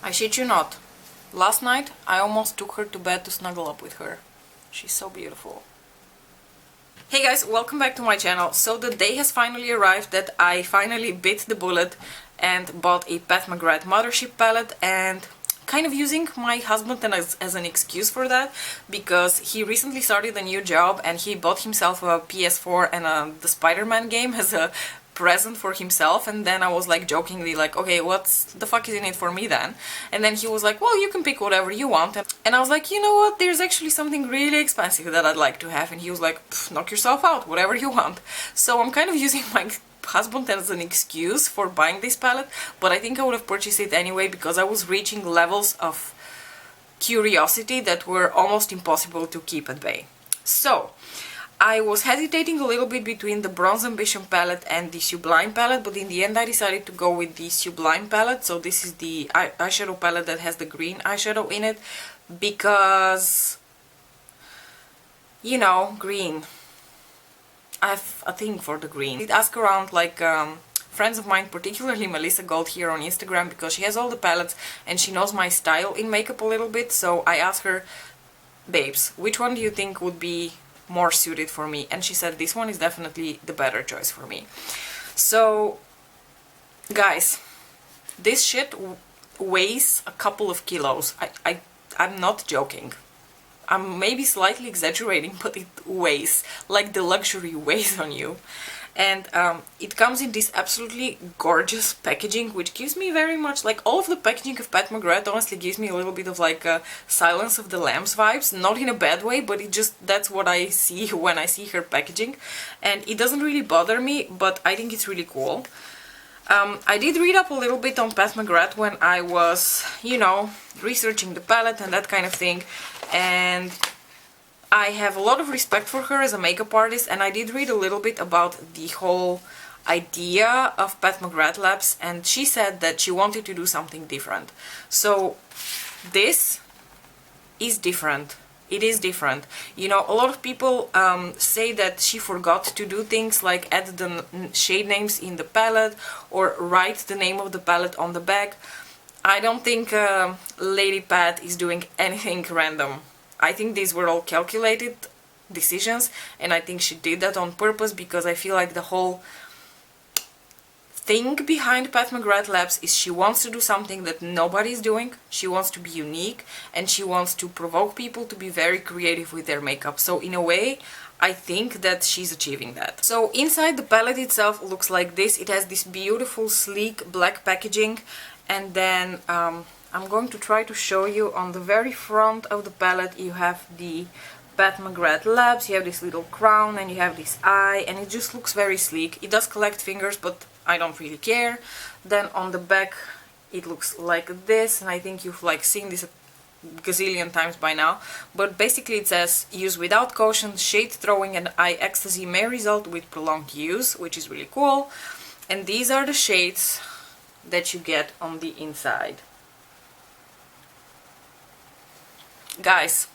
I shit you not. Last night I almost took her to bed to snuggle up with her. She's so beautiful. Hey guys, welcome back to my channel. So the day has finally arrived that I finally bit the bullet and bought a Pat McGrath Mothership palette, and kind of using my husband as an excuse for that, because he recently started a new job and he bought himself a PS4 and the Spider-Man game as a present for himself. And then I was like jokingly like, okay, what's the fuck is in it for me then? And then he was like, well, you can pick whatever you want. And I was like, you know what, there's actually something really expensive that I'd like to have. And he was like, knock yourself out, whatever you want. So I'm kind of using my husband as an excuse for buying this palette, but I think I would have purchased it anyway because I was reaching levels of curiosity that were almost impossible to keep at bay. So I was hesitating a little bit between the Bronze Ambition palette and the Sublime palette, but in the end I decided to go with the Sublime palette. So this is the eyeshadow palette that has the green eyeshadow in it, because, you know, green. I have a thing for the green. I did ask around like friends of mine, particularly Melissa Gold here on Instagram, because she has all the palettes and she knows my style in makeup a little bit. So I asked her, babes, which one do you think would be more suited for me? And she said this one is definitely the better choice for me. So guys, this shit weighs a couple of kilos. I'm not joking. I'm maybe slightly exaggerating, but it weighs, like the luxury weighs on you. And it comes in this absolutely gorgeous packaging, which gives me very much, like, all of the packaging of Pat McGrath honestly gives me a little bit of like Silence of the Lambs vibes, not in a bad way, but it just, that's what I see when I see her packaging. And it doesn't really bother me, but I think it's really cool. I did read up a little bit on Pat McGrath when I was, you know, researching the palette and that kind of thing, and I have a lot of respect for her as a makeup artist, and I did read a little bit about the whole idea of Pat McGrath Labs, and she said that she wanted to do something different. So this is different. It is different. You know, a lot of people say that she forgot to do things like add the shade names in the palette or write the name of the palette on the back. I don't think Lady Pat is doing anything random. I think these were all calculated decisions, and I think she did that on purpose, because I feel like the whole thing behind Pat McGrath Labs is she wants to do something that nobody's doing, she wants to be unique, and she wants to provoke people to be very creative with their makeup. So in a way, I think that she's achieving that. So inside the palette itself looks like this. It has this beautiful sleek black packaging, and then I'm going to try to show you on the very front of the palette you have the Pat McGrath Labs, you have this little crown and you have this eye, and it just looks very sleek. It does collect fingers, but I don't really care. Then on the back it looks like this, and I think you've like seen this a gazillion times by now, but basically it says use without caution, shade throwing and eye ecstasy may result with prolonged use, which is really cool. And these are the shades that you get on the inside. Guys,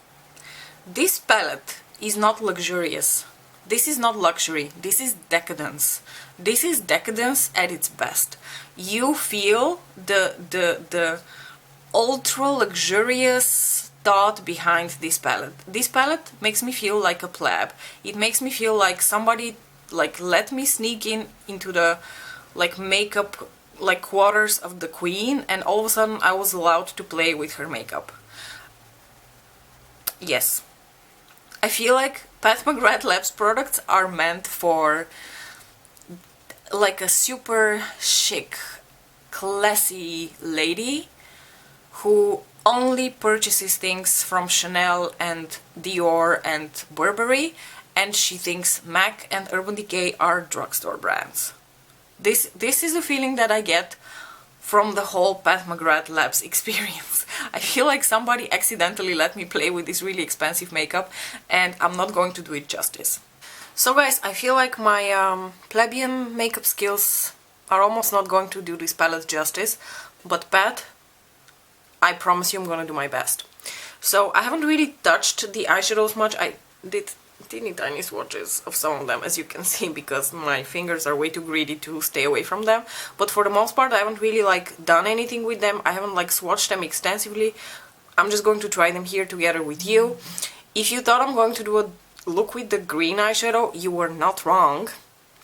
this palette is not luxurious. This is not luxury, this is decadence. This is decadence at its best. You feel the ultra luxurious thought behind this palette. This palette makes me feel like a pleb. It makes me feel like somebody like let me sneak into the like makeup like quarters of the queen, and all of a sudden I was allowed to play with her makeup. Yes. I feel like Pat McGrath Labs products are meant for like a super chic, classy lady who only purchases things from Chanel and Dior and Burberry, and she thinks MAC and Urban Decay are drugstore brands. This is a feeling that I get from the whole Pat McGrath Labs experience. I feel like somebody accidentally let me play with this really expensive makeup, and I'm not going to do it justice. So guys, I feel like my plebeian makeup skills are almost not going to do this palette justice, but Pat, I promise you I'm gonna do my best. So I haven't really touched the eyeshadows much. I did teeny tiny swatches of some of them, as you can see, because my fingers are way too greedy to stay away from them. But for the most part I haven't really like done anything with them. I haven't like swatched them extensively. I'm just going to try them here together with you. If you thought I'm going to do a look with the green eyeshadow, you were not wrong.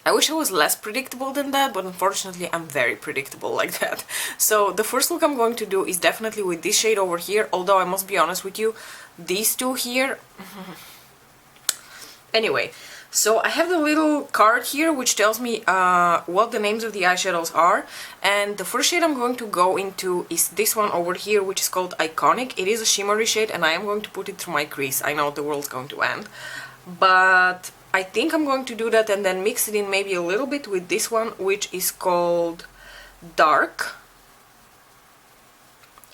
I wish I was less predictable than that, but unfortunately I'm very predictable like that. So the first look I'm going to do is definitely with this shade over here, although I must be honest with you, these two here... Anyway, so I have the little card here which tells me what the names of the eyeshadows are, and the first shade I'm going to go into is this one over here, which is called Iconic. It is a shimmery shade and I am going to put it through my crease. I know the world's going to end, but I think I'm going to do that and then mix it in maybe a little bit with this one, which is called Dark.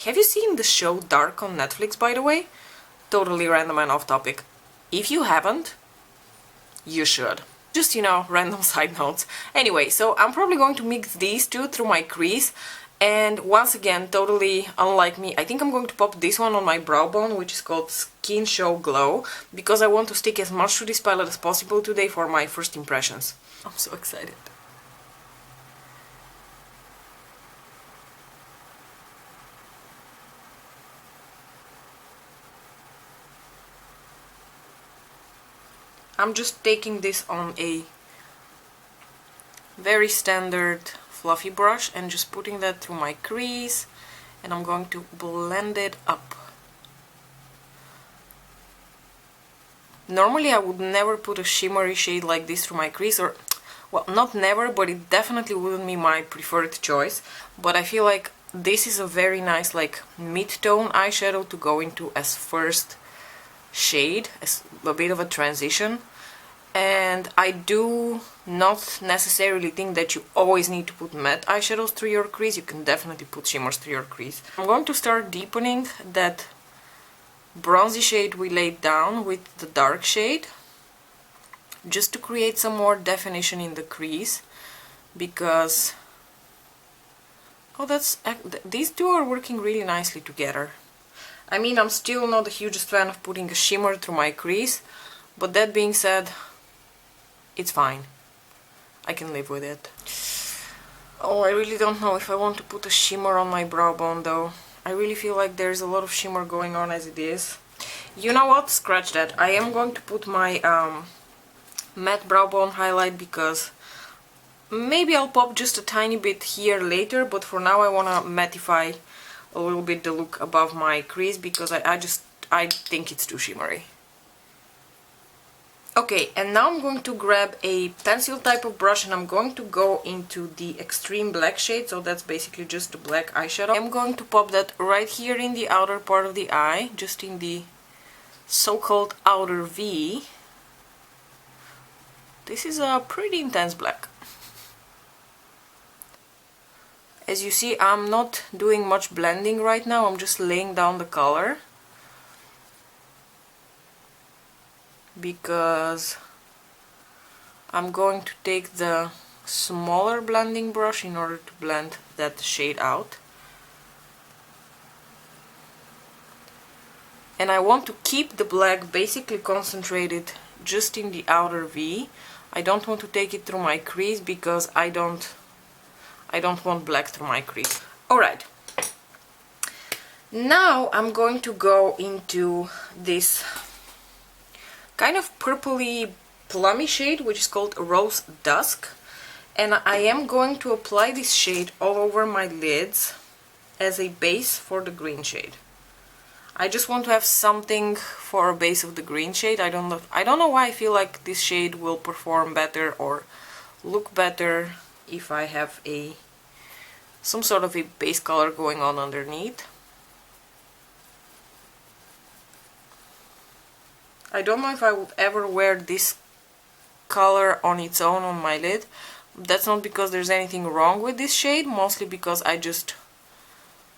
Have you seen the show Dark on Netflix, by the way? Totally random and off topic. If you haven't, you should. Just, you know, random side notes. Anyway, so I'm probably going to mix these two through my crease. And once again, totally unlike me, I think I'm going to pop this one on my brow bone, which is called Skin Show Glow, because I want to stick as much to this palette as possible today for my first impressions. I'm so excited. I'm just taking this on a very standard fluffy brush and just putting that through my crease, and I'm going to blend it up. Normally I would never put a shimmery shade like this through my crease, or, well, not never, but it definitely wouldn't be my preferred choice. But I feel like this is a very nice like mid-tone eyeshadow to go into as first shade, as a bit of a transition. And I do not necessarily think that you always need to put matte eyeshadows through your crease. You can definitely put shimmers through your crease. I'm going to start deepening that bronzy shade we laid down with the dark shade, just to create some more definition in the crease, because these two are working really nicely together. I mean, I'm still not the hugest fan of putting a shimmer through my crease, but that being said, it's fine. I can live with it. Oh, I really don't know if I want to put a shimmer on my brow bone though. I really feel like there's a lot of shimmer going on as it is. You know what? Scratch that. I am going to put my matte brow bone highlight, because maybe I'll pop just a tiny bit here later, but for now I want to mattify a little bit the look above my crease, because I think it's too shimmery. Okay, and now I'm going to grab a pencil type of brush and I'm going to go into the extreme black shade, so that's basically just the black eyeshadow. I'm going to pop that right here in the outer part of the eye, just in the so-called outer V. This is a pretty intense black. As you see, I'm not doing much blending right now, I'm just laying down the color, because I'm going to take the smaller blending brush in order to blend that shade out. And I want to keep the black basically concentrated just in the outer V. I don't want to take it through my crease, because I don't want black through my crease. Alright, now I'm going to go into this kind of purpley plummy shade, which is called Rose Dusk, and I am going to apply this shade all over my lids as a base for the green shade. I just want to have something for a base of the green shade. I don't know why I feel like this shade will perform better or look better if I have some sort of a base color going on underneath. I don't know if I would ever wear this color on its own on my lid. That's not because there's anything wrong with this shade, mostly because I just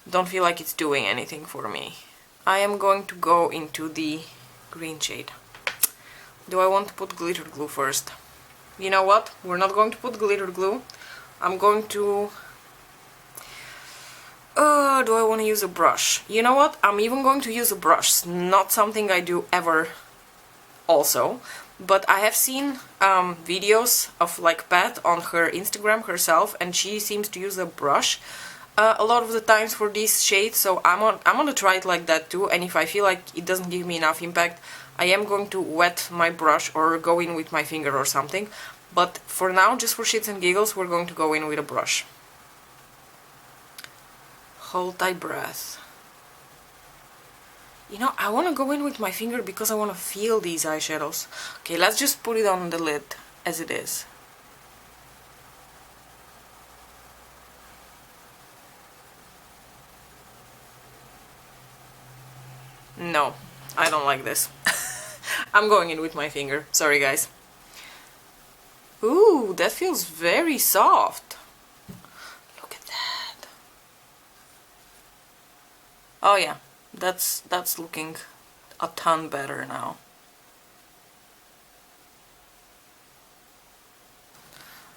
don't feel like it's doing anything for me. I am going to go into the green shade. Do I want to put glitter glue first? You know what? We're not going to put glitter glue. I'm going to... do I want to use a brush? You know what? I'm even going to use a brush. Not something I do ever also, but I have seen videos of like Pat on her Instagram herself, and she seems to use a brush a lot of the times for these shades, so I'm gonna try it like that too, and if I feel like it doesn't give me enough impact, I am going to wet my brush or go in with my finger or something, but for now, just for shits and giggles, we're going to go in with a brush. Hold thy breath. You know, I want to go in with my finger because I want to feel these eyeshadows. Okay, let's just put it on the lid as it is. No, I don't like this. I'm going in with my finger. Sorry, guys. Ooh, that feels very soft. Look at that. Oh yeah, that's looking a ton better now.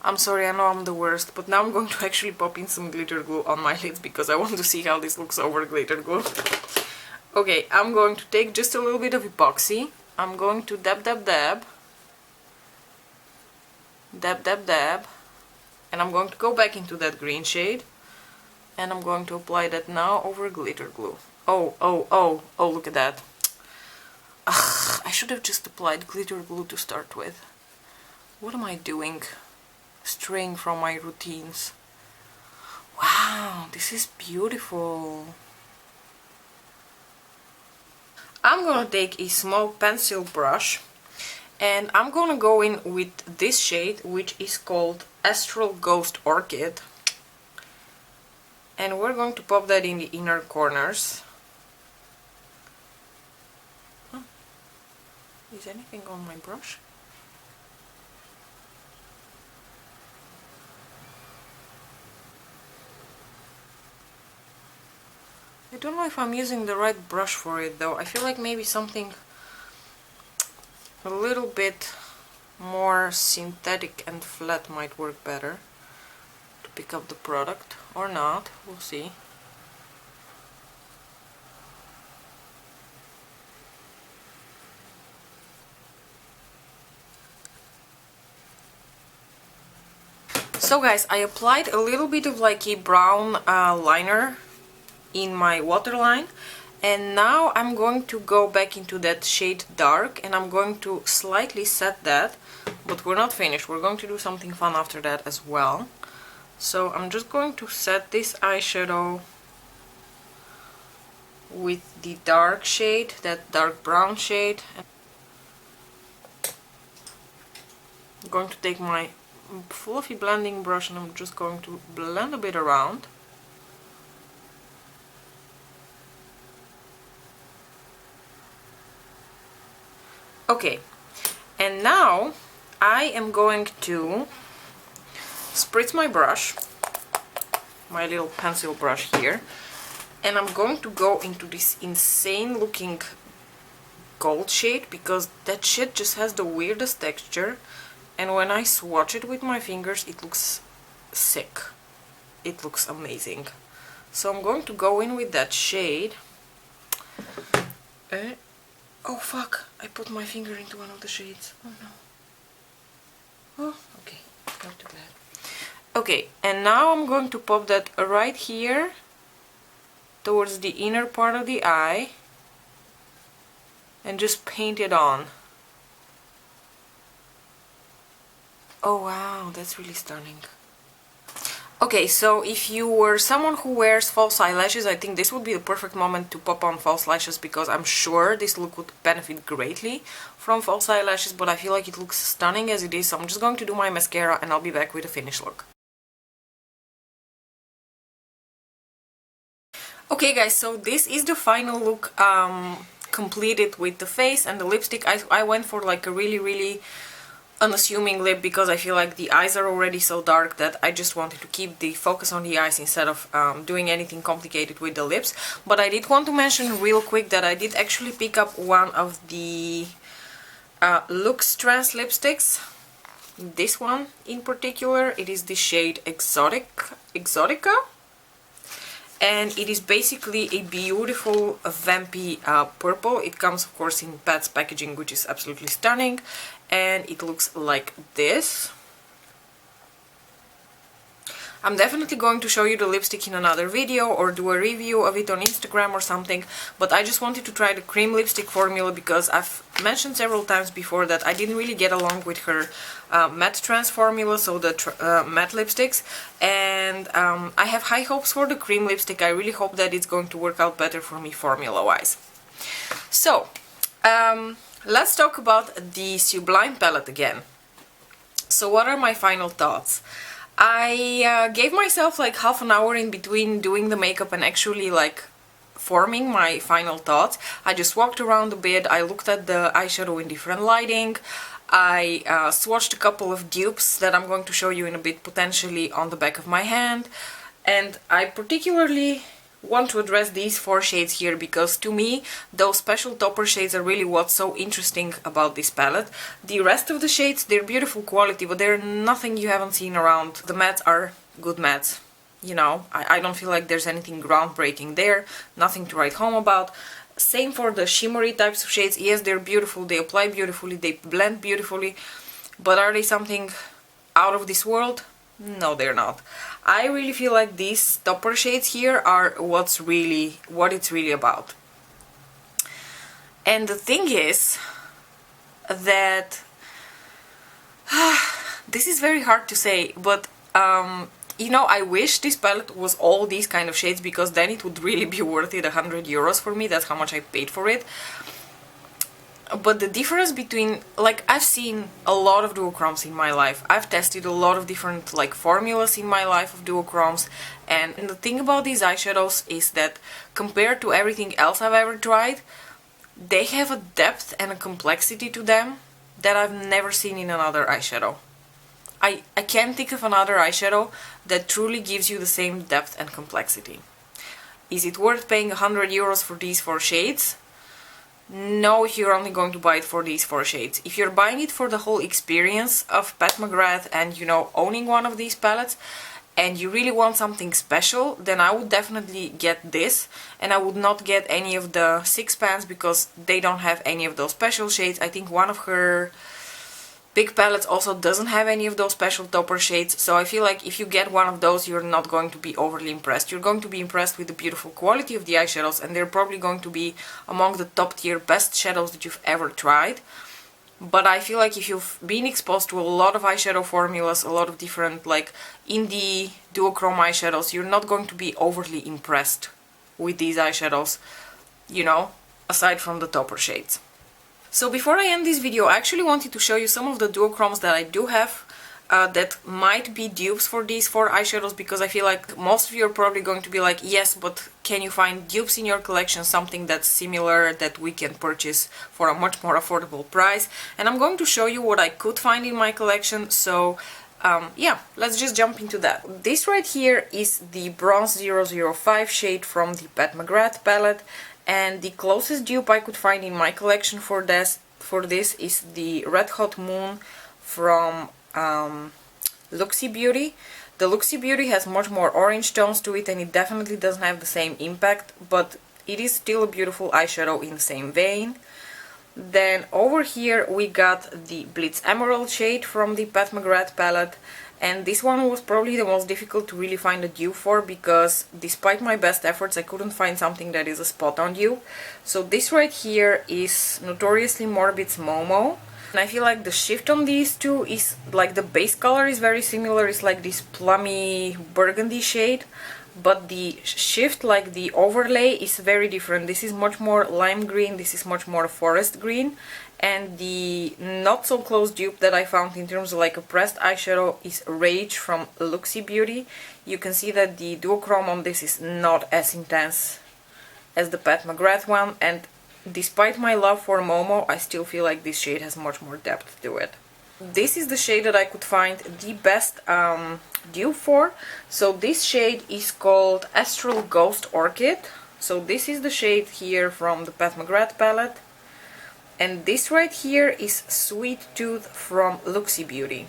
I'm sorry, I know I'm the worst, but now I'm going to actually pop in some glitter glue on my lids because I want to see how this looks over glitter glue. Okay, I'm going to take just a little bit of epoxy. I'm going to dab, dab, dab. Dab, dab, dab. And I'm going to go back into that green shade. And I'm going to apply that now over glitter glue. Oh, oh, oh, oh, look at that. Ugh, I should have just applied glitter glue to start with. What am I doing? Straying from my routines. Wow, this is beautiful. I'm gonna take a small pencil brush and I'm gonna go in with this shade, which is called Astral Ghost Orchid, and we're going to pop that in the inner corners. Oh, is anything on my brush? I don't know if I'm using the right brush for it though. I feel like maybe something a little bit more synthetic and flat might work better to pick up the product, or not, we'll see. So guys, I applied a little bit of like a brown liner in my waterline, and now I'm going to go back into that shade dark and I'm going to slightly set that, but we're not finished. We're going to do something fun after that as well. So I'm just going to set this eyeshadow with the dark shade, that dark brown shade. I'm going to take my fluffy blending brush and I'm just going to blend a bit around. Okay, and now I am going to spritz my brush, my little pencil brush here, and I'm going to go into this insane looking gold shade because that shit just has the weirdest texture, and when I swatch it with my fingers it looks sick. It looks amazing. So I'm going to go in with that shade. Oh fuck, I put my finger into one of the shades. Oh no. Oh, okay, not too bad. Okay, and now I'm going to pop that right here towards the inner part of the eye and just paint it on. Oh wow, that's really stunning. Okay, so if you were someone who wears false eyelashes, I think this would be the perfect moment to pop on false lashes because I'm sure this look would benefit greatly from false eyelashes, but I feel like it looks stunning as it is, so I'm just going to do my mascara and I'll be back with a finished look. Okay guys, so this is the final look completed with the face and the lipstick. I went for like a really unassuming lip because I feel like the eyes are already so dark that I just wanted to keep the focus on the eyes instead of doing anything complicated with the lips. But I did want to mention real quick that I did actually pick up one of the Lux Trans lipsticks. This one in particular, it is the shade Exotica. and it is basically a beautiful vampy purple. It comes of course in Pat's packaging, which is absolutely stunning, and it looks like this. I'm definitely going to show you the lipstick in another video or do a review of it on Instagram or something, but I just wanted to try the cream lipstick formula because I've mentioned several times before that I didn't really get along with her matte trans formula, so the matte lipsticks, and I have high hopes for the cream lipstick. I really hope that it's going to work out better for me formula-wise. So, let's talk about the Sublime palette again. So what are my final thoughts? I gave myself like half an hour in between doing the makeup and actually like forming my final thoughts. I just walked around a bit, I looked at the eyeshadow in different lighting, I swatched a couple of dupes that I'm going to show you in a bit potentially on the back of my hand, and I particularly want to address these 4 shades here because to me those special topper shades are really what's so interesting about this palette. The rest of the shades, they're beautiful quality, but they're nothing you haven't seen around. The mattes are good mattes, you know, I don't feel like there's anything groundbreaking there, nothing to write home about. Same for the shimmery types of shades. Yes, they're beautiful, they apply beautifully, they blend beautifully, but are they something out of this world? No, they're not. I really feel like these topper shades here are what it's really about. And the thing is that this is very hard to say, but you know, I wish this palette was all these kind of shades because then it would really be worth it. 100 euros for me, that's how much I paid for it. But the difference between, like, I've seen a lot of duochromes in my life. I've tested a lot of different, like, formulas in my life of duochromes. And the thing about these eyeshadows is that compared to everything else I've ever tried, they have a depth and a complexity to them that I've never seen in another eyeshadow. I can't think of another eyeshadow that truly gives you the same depth and complexity. Is it worth paying 100 euros for these 4 shades? No, if you're only going to buy it for these 4 shades. If you're buying it for the whole experience of Pat McGrath and, you know, owning one of these palettes, and you really want something special, then I would definitely get this, and I would not get any of the 6 pans because they don't have any of those special shades. I think one of her big palettes also doesn't have any of those special topper shades, so I feel like if you get one of those, you're not going to be overly impressed. You're going to be impressed with the beautiful quality of the eyeshadows, and they're probably going to be among the top tier best shadows that you've ever tried. But I feel like if you've been exposed to a lot of eyeshadow formulas, a lot of different like indie duochrome eyeshadows, you're not going to be overly impressed with these eyeshadows, you know, aside from the topper shades. So before I end this video, I actually wanted to show you some of the duochromes that I do have that might be dupes for these 4 eyeshadows, because I feel like most of you are probably going to be like, yes, but can you find dupes in your collection, something that's similar that we can purchase for a much more affordable price? And I'm going to show you what I could find in my collection, so yeah, let's just jump into that. This right here is the Bronze 005 shade from the Pat McGrath palette, and the closest dupe I could find in my collection for this is the Red Hot Moon from Looxi Beauty. The Looxi Beauty has much more orange tones to it, and it definitely doesn't have the same impact, but it is still a beautiful eyeshadow in the same vein. Then over here we got the Blitz Emerald shade from the Pat McGrath palette, and this one was probably the most difficult to really find a dupe for, because despite my best efforts I couldn't find something that is a spot-on dupe. So this right here is Notoriously Morbid's Momo, and I feel like the shift on these two is like the base color is very similar, it's like this plummy burgundy shade, but the shift, like the overlay, is very different. This is much more lime green, this is much more forest green, and the not so close dupe that I found in terms of like a pressed eyeshadow is Rage from Looxi Beauty. You can see that the duochrome on this is not as intense as the Pat McGrath one, and despite my love for Momo, I still feel like this shade has much more depth to it. This is the shade that I could find the best dupe for. So this shade is called Astral Ghost Orchid. So this is the shade here from the Pat McGrath palette. And this right here is Sweet Tooth from Looxi Beauty.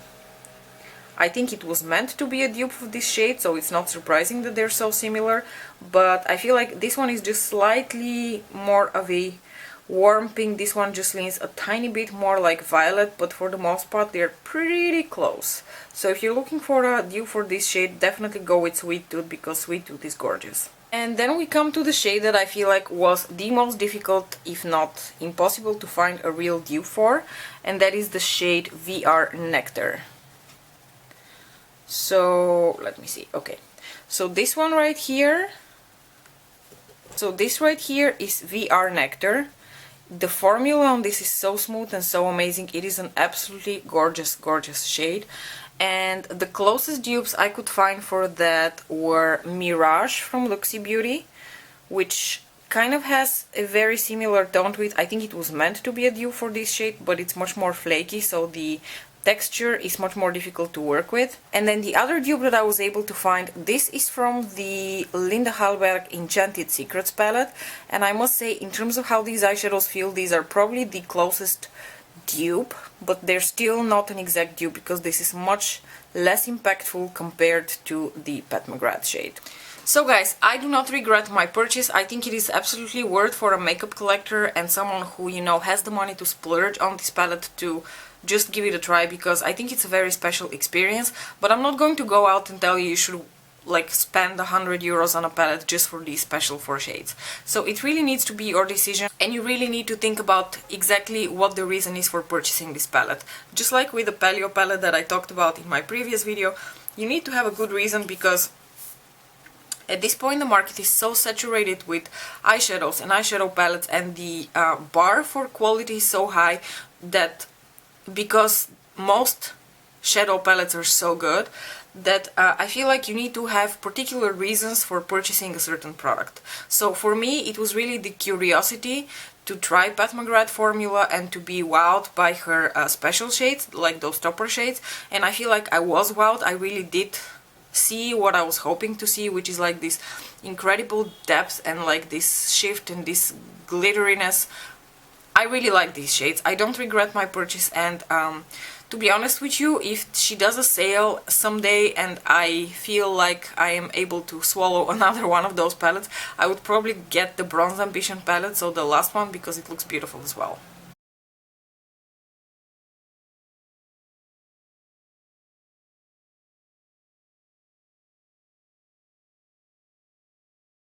I think it was meant to be a dupe of this shade, so it's not surprising that they're so similar, but I feel like this one is just slightly more of a warm pink. This one just leans a tiny bit more like violet, but for the most part they're pretty close. So if you're looking for a dupe for this shade, definitely go with Sweet Tooth, because Sweet Tooth is gorgeous. And then we come to the shade that I feel like was the most difficult, if not impossible, to find a real dupe for, and that is the shade VR Nectar. So let me see. Okay, so this one right here, this right here is VR Nectar. The formula on this is so smooth and so amazing. It is an absolutely gorgeous shade. And the closest dupes I could find for that were Mirage from Looxi Beauty, which kind of has a very similar tone to it. I think it was meant to be a dupe for this shade, but it's much more flaky, so the texture is much more difficult to work with. And then the other dupe that I was able to find, this is from the Hallberg Enchanted Secrets palette, and I must say, in terms of how these eyeshadows feel, these are probably the closest dupe, but they're still not an exact dupe, because this is much less impactful compared to the Pat McGrath shade. So guys, I do not regret my purchase. I think it is absolutely worth for a makeup collector and someone who, you know, has the money to splurge on this palette to just give it a try, because I think it's a very special experience. But I'm not going to go out and tell you should like spend 100 euros on a palette just for these special 4 shades. So it really needs to be your decision, and you really need to think about exactly what the reason is for purchasing this palette. Just like with the Paleo palette that I talked about in my previous video, you need to have a good reason, because at this point the market is so saturated with eyeshadows and eyeshadow palettes, and the bar for quality is so high that, because most shadow palettes are so good, that I feel like you need to have particular reasons for purchasing a certain product. So for me it was really the curiosity to try Pat McGrath formula and to be wowed by her special shades, like those topper shades, and I feel like I was wowed. I really did see what I was hoping to see, which is like this incredible depth and like this shift and this glitteriness. I really like these shades. I don't regret my purchase, and to be honest with you, if she does a sale someday and I feel like I am able to swallow another one of those palettes, I would probably get the Bronze Ambition palette, so the last one, because it looks beautiful as well.